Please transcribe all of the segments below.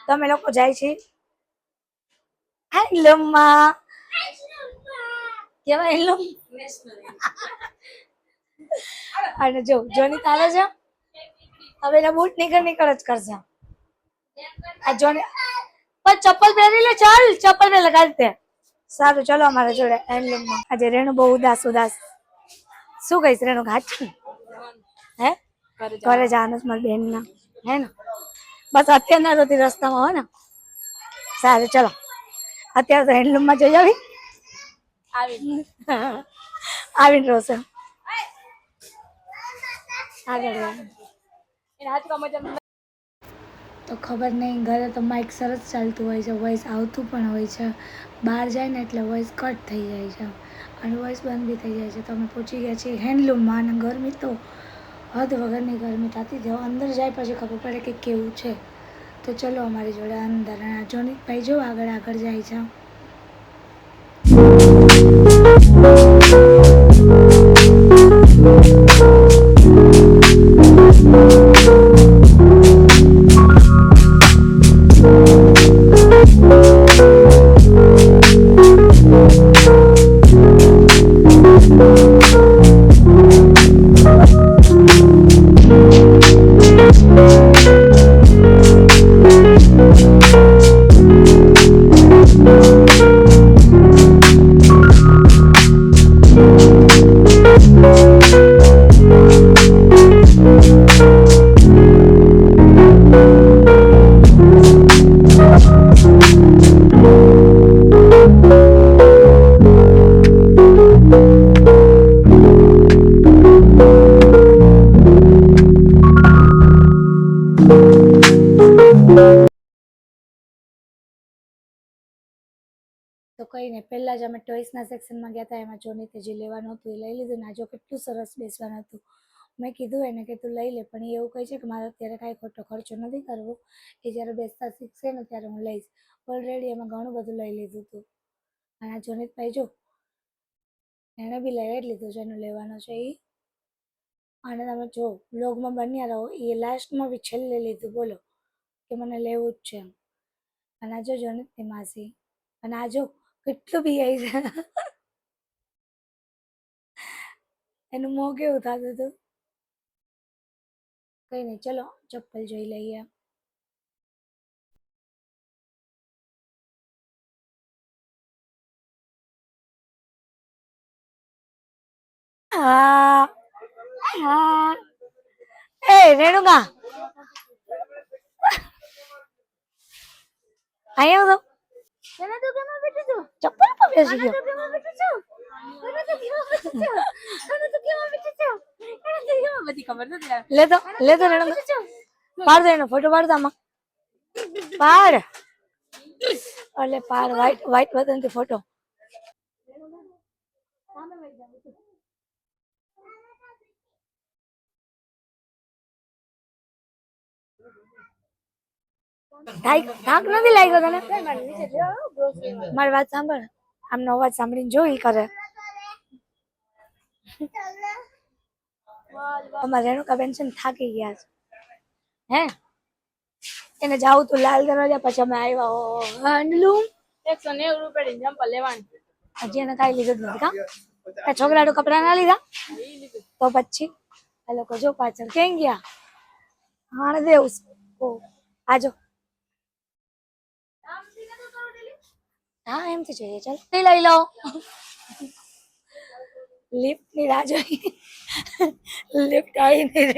તમે લોકો જાય છે હેન્ડલૂમમાં કેવા હેન્ડલૂમ અને જો જોની આવે છે હવે એના બૂટ નીકળ જ કરશે આ જોની પણ ચપ્પલ પહેરી લે ચાલ ચપ્પલ પહેરી લગાડી દે સારું ચલો અમારા જોડે હેન્ડલૂમમાં આજે રેણુ બહુ ઉદાસ શું કહીશ રેણુ હાચી હે ઘરે જવાનું છે મારી બેન ના હે ને બસ અત્યારના રોતી રસ્તામાં હોય ને સારું ચલો અત્યારે તો હેન્ડલૂમમાં જઈ આવી આવીને રોશે તો ખબર નહીં ઘરે તો માઇક સરસ ચાલતું હોય છે વોઇસ આવતું પણ હોય છે બહાર જાય ને એટલે વોઇસ કટ થઈ જાય છે અને વોઇસ બંધ બી થઈ જાય છે તો અમે પહોંચી ગયા છીએ હેન્ડલૂમમાં અને ગરમી તો હદ વગરની ગરમી થતી હતી અંદર જાય પછી ખબર પડે કે કેવું છે તો ચલો અમારી જોડે અંદર અને જોનિત ભાઈ જો આગળ જાય છે તો કઈ નહીં પહેલાં જ અમે ટોયસના સેક્શનમાં ગયા હતા એમાં જોનીતે જે લેવાનું હતું એ લઈ લીધું ને જો કેટલું સરસ બેસવાનું હતું મેં કીધું એને કે તું લઈ લે પણ એ એવું કહે છે કે મારે અત્યારે કાંઈ ખોટો ખર્ચો નથી કરવો એ જ્યારે બેસતા શીખશે ને ત્યારે હું લઈશ ઓલરેડી એમાં ઘણું બધું લઈ લીધું હતું અને આ જોનીતભાઈ જો એણે બી લઈ જ લીધું છે એનું લેવાનું છે એ અને તમે જો બ્લોગમાં બન્યા રહો એ લાસ્ટમાં બી છેલ્લે લીધું બોલો કે મને લેવું જ છે અને આ જો જોનીતની માસી અને આ જો કેટલું બી આવી છે એનું મોં કેવું થતું હતું કઈ નહીં ચલો ચપ્પલ જોઈ લઈએ હા હા એ રેણુકા અહીંયા તો ચપ્પલ પર બેસી ગયો લેતો રેણુકા પાડ દે એનો ફોટો પાડતા આમાં પાડ એટલે પાડ વ્હાઈટ બટનથી ફોટો થાક નથી લાગ્યો તને મારી વાત સાંભળ આમનો અવાજ સાંભળીને જોઈ કરે અમારે રેણુકાબેન છે ને થાકી ગયા છે હે એને જાવું તું લાલ દરવાજા પછી અમે આવ્યા હેન્ડલૂમ 190 રૂપિયાની ચંપલ લેવાની હજી એને કાંઈ લીધું જ નથી કા છોકરાનું કપડા ના લીધા તો પછી આ લોકો જો પાછળ ક્યાં ગયા હાણ દેવું આજો હા એમથી જોઈએ ચાલ લઈ લો લિફ્ટ ની રાહ જોઈ લિફ્ટ આવી નહીં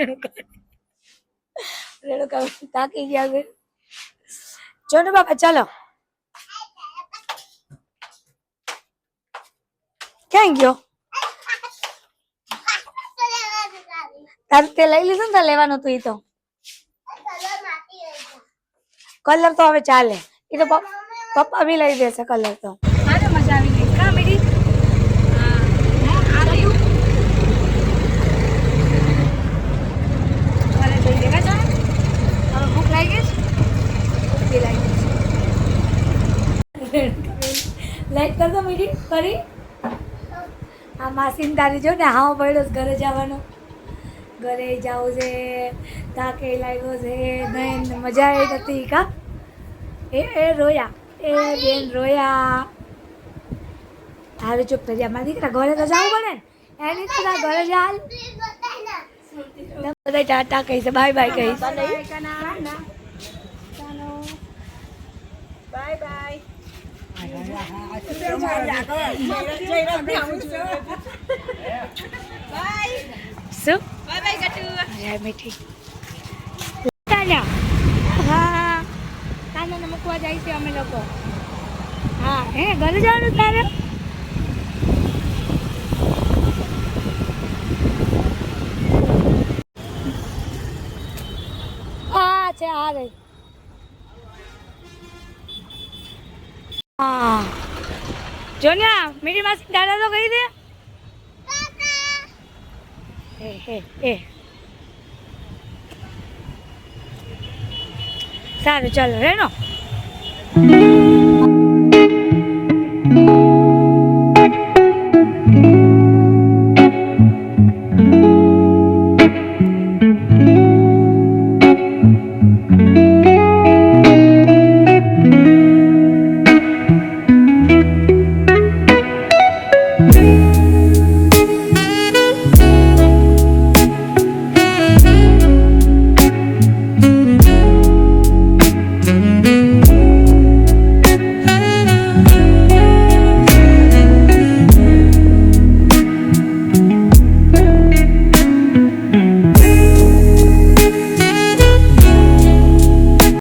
રેણુકા તાકી ગયા છે જો ને બાપા ચાલો ક્યાં ગયો તારે તે લઈ લીધું ને લેવાનું તું તો કલર તો હવે ચાલે એ તો પપ્પા બી લઈ દેશે કલર તો મજા આવી ગઈ કા મેરી લાઈટ કરતો મીઠી કરી આ માસીન તારી જો ને હા પડ્યો ઘરે જવાનો ઘરે જવું છે તાકે લાગ્યો છે નહીં મજા આવી નથી કા એ રોયા એ બેન રોયા. હારું ચૂપ થઈ જા મારા દીકરા, ઘરે તો જવું પડે ને. એની તો ઘરે ચાલ. બધા ટાટા કહીશ, બાય બાય કહીશ. Bye bye. શું બાય બાય ગટુ. અરે મીઠી તાન્યા. હા તાન્યાને મૂકવા જાય છે અમે લોકો. હા હે ઘરે જવાનું તારે? હા છે આ રહી. હા જોન્યા મીઠી માસી દાદા તો કહી દે. એ સારું ચાલો રેનો.